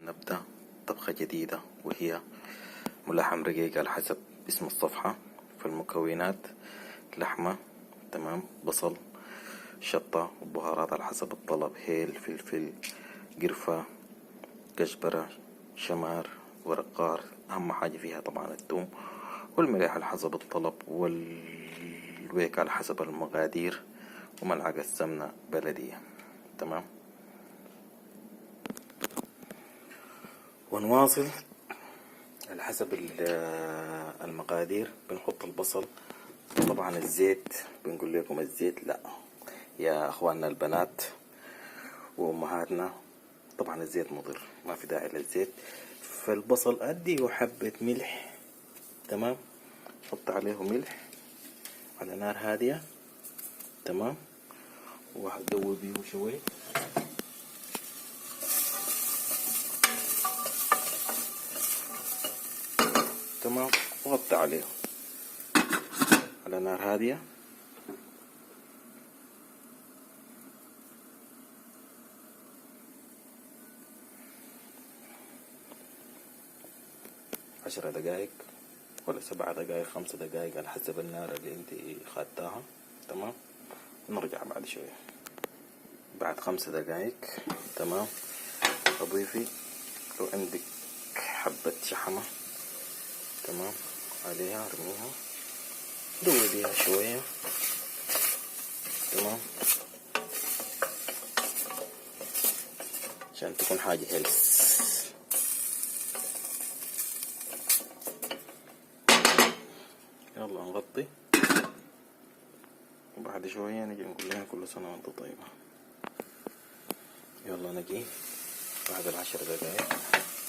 نبدأ طبخة جديدة وهي ملحم رقيق على حسب اسم الصفحة. فالمكونات لحمة، تمام، بصل، شطة وبهارات على حسب الطلب، هيل، فلفل، قرفة، كزبرة، شمار، ورق غار. أهم حاجة فيها طبعا الثوم، والملح على حسب الطلب، والويك على حسب المقادير، وملعقة سمنة بلدية. تمام، ونواصل. على حسب المقادير بنحط البصل. طبعا الزيت بنقول لكم الزيت لا يا اخواننا البنات وامهاتنا، طبعا الزيت مضر، ما في داعي للزيت. فالبصل اديه حبة ملح، تمام، حط عليه ملح على نار هادية، تمام، وهدوي بيه شوي، تمام، وغطي عليه على نار هادية. عشر دقايق ولا 7 دقايق، 5 دقايق، على حسب النار اللي انت خدتها، تمام. نرجع بعد شوية، بعد 5 دقايق، تمام. اضيفي لو عندك حبة شحمة، تمام، عليها، ارميها، دوي بيها شوية، تمام، عشان تكون حاجة هيلث. يلا نغطي، وبعد شوية نجي نقول لها كل سنة وانت طيبة. يلا نجي بعد ال10 دقايق،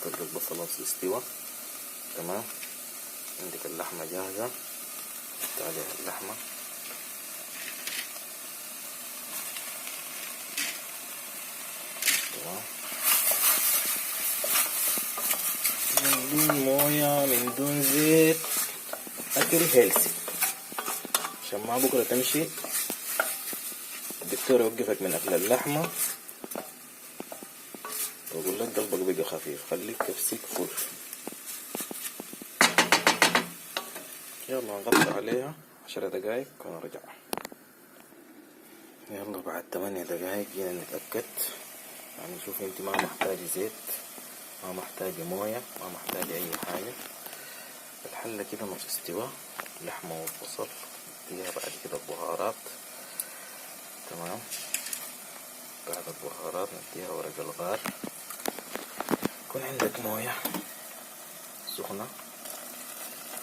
تلقى البصل استوى، تمام. عندك اللحمة جاهزة، حط عليها اللحمة، تمام. من دون موية، من دون زيت، أكل هيلثي، عشان ما بكرة تمشي الدكتور يوقفك من أكل اللحمة ويقول لك قلبك بقى خفيف، خليك كبسيك فل. يلا نغطي عليها 10 دقايق ونرجع. يلا بعد 8 دقايق جينا نتأكد، يعني شوف انت ما محتاج زيت، ما محتاج موية، ما محتاج اي حاجة. الحلة كده نص استوى، اللحمة والبصل. نديها بعد كده البهارات، تمام. بعد البهارات نديها ورق الغار. يكون عندك موية سخنة،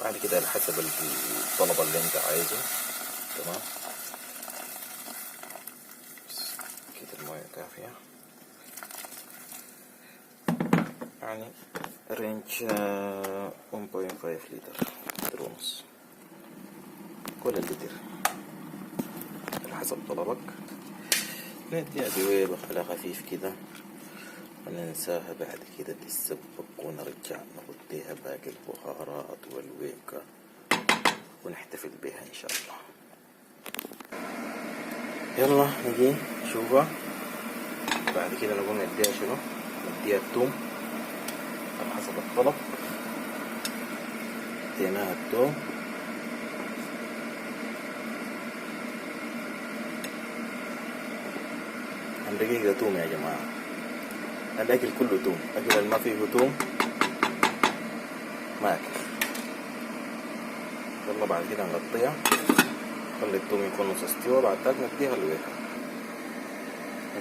بعد كده على حسب الطلب اللي انت عايزه، تمام. كده الموية كافية، يعني رينج 1.5 لتر ونص، كل اللتر على حسب طلبك. نديها دويبة على خفيف كده، وننساها بعد كده تتسبك، ونرجع نغطيها باقي البهارات والويكة ونحتفل بها ان شاء الله. يلا نجي نشوفها بعد كده. نقوم نديها شنو، نديها الثوم على حسب الطلب. اديناها الثوم، عن دقيقة توم يا جماعة، الأكل كله توم، أكل اللي ما فيه توم ما أكل. يلا بعد كده نغطيها، خلي التوم يكون نص استوى، بعد ذاك نديها الويكة.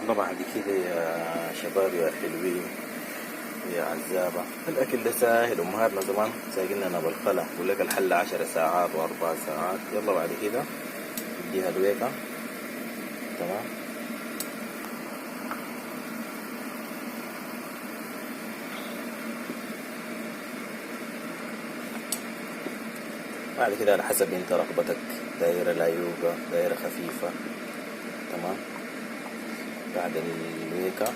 يلا بعد كده يا شباب يا حلوين يا عزابة، الأكل ده سهل. أمهاتنا زمان ساقلنا بالخلا، يقول لك الحلة 10 ساعات و4 ساعات. يلا بعد كده نديها الويكة، تمام. بعد كده على حسب انت رغبتك، دايرة لايوقة، دايرة خفيفة، تمام. بعد الويكة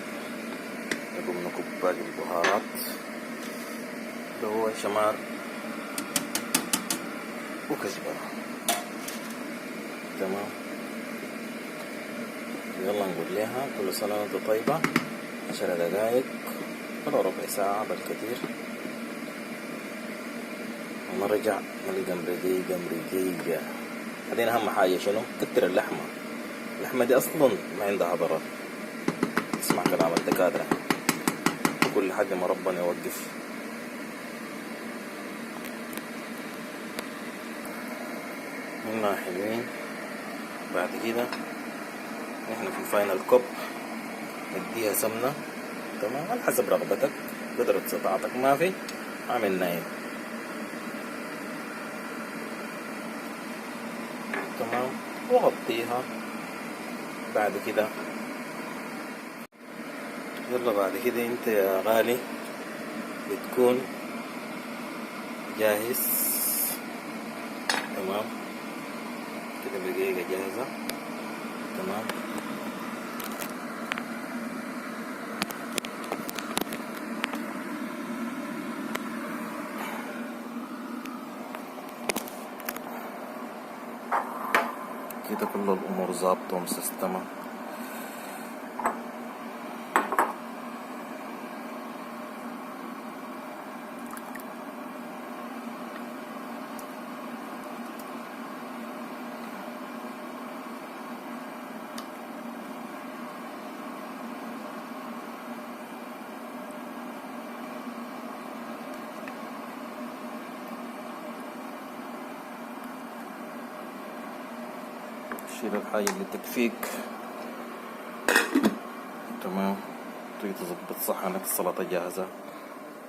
نقوم نكب باقي البهارات اللي هو شمار وكزبرة، تمام. يلا نقول لها كل سنة وانت طيبة. 10 دقايق ولا ربع ساعة بالكثير، ونرجع نلقى مرقيقة. بعدين أهم حاجة شنو؟ كتر اللحمة دي أصلا ما عندها ضرر. اسمع كلام الدكاترة، كل حد ما ربنا يوقف. هنا حلوين. بعد كده نحن في الفاينل كوب نديها سمنة، تمام، على حسب رغبتك، قدرة استطاعتك. ما في اعمل نايم، تمام، وغطيها. بعد كده يلا، بعد كده انت يا غالي بتكون جاهز، تمام كده، دقيقة جاهزة، تمام. كده كل الأمور ظابطة ومسستمة. شيل الحاجة اللي تكفيك، تمام. تيجي تظبط صحنك، السلطة جاهزة،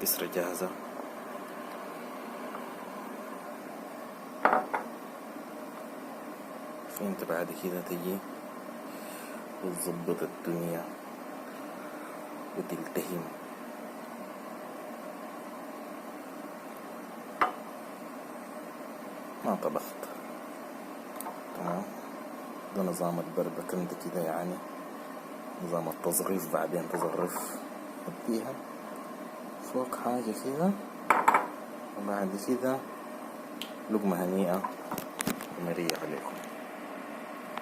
كسرة جاهزة. فانت بعد كده تجي وتظبط الدنيا وتلتهم. ما طبخت، تمام. ده نظام البربكة انت كده، يعني نظام التظريف. بعدين تظرف اديها فوق حاجة كده، وبعد كده لقمة هنيئة ومرية عليكم.